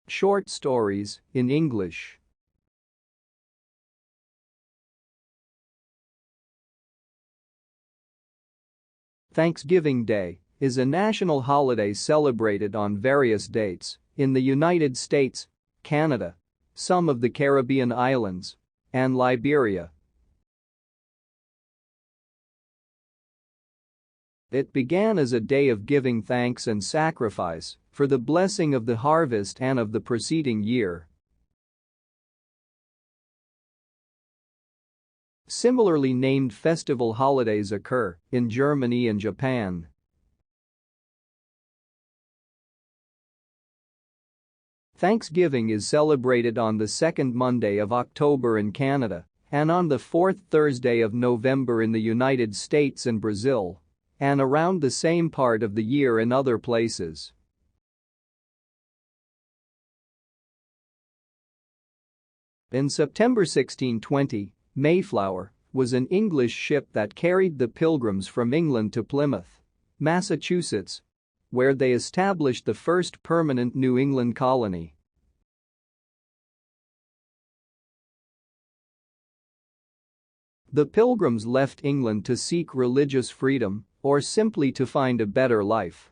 Short stories in English. Thanksgiving Day is a national holiday celebrated on various dates in the United States, Canada, some of the Caribbean islands, and Liberia. It began as a day of giving thanks and sacrifice for the blessing of the harvest and of the preceding year. Similarly named festival holidays occur in Germany and Japan. Thanksgiving is celebrated on the second Monday of October in Canada and on the fourth Thursday of November in the United States and Brazil, and around the same part of the year in other places. In September 1620, Mayflower was an English ship that carried the Pilgrims from England to Plymouth, Massachusetts, where they established the first permanent New England colony. The Pilgrims left England to seek religious freedom or simply to find a better life.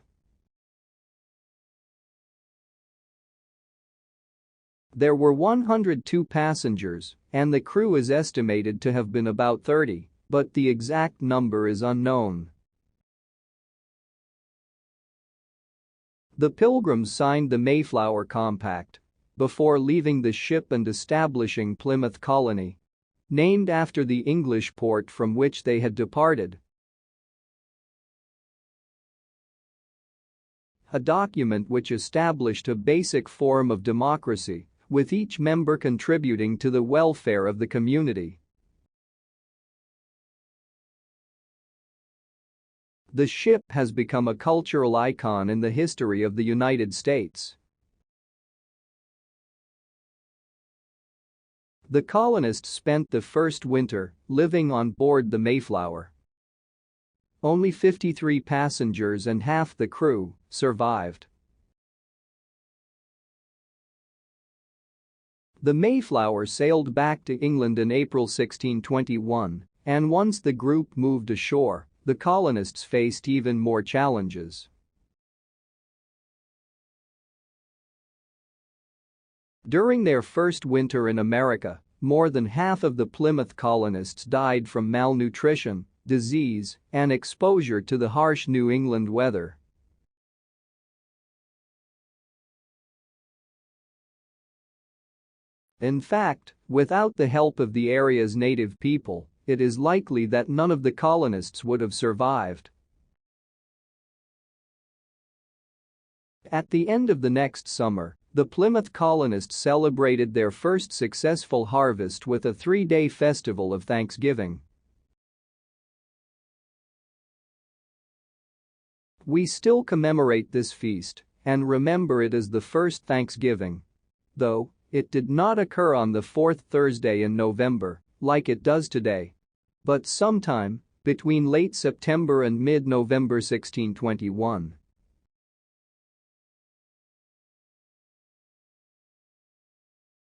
There were 102 passengers, and the crew is estimated to have been about 30, but the exact number is unknown. The Pilgrims signed the Mayflower Compact before leaving the ship and establishing Plymouth Colony, named after the English port from which they had departed. A document which established a basic form of democracy, with each member contributing to the welfare of the community. The ship has become a cultural icon in the history of the United States. The colonists spent the first winter living on board the Mayflower. Only 53 passengers and half the crew survived. The Mayflower sailed back to England in April 1621, and once the group moved ashore, the colonists faced even more challenges. During their first winter in America, more than half of the Plymouth colonists died from malnutrition, disease, and exposure to the harsh New England weather. In fact, without the help of the area's native people, it is likely that none of the colonists would have survived. At the end of the next summer, the Plymouth colonists celebrated their first successful harvest with a 3-day festival of Thanksgiving. We still commemorate this feast and remember it as the first Thanksgiving, though it did not occur on the fourth Thursday in November, like it does today, but sometime between late September and mid-November 1621.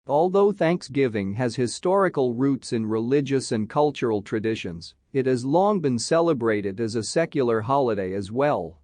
Although Thanksgiving has historical roots in religious and cultural traditions, it has long been celebrated as a secular holiday as well.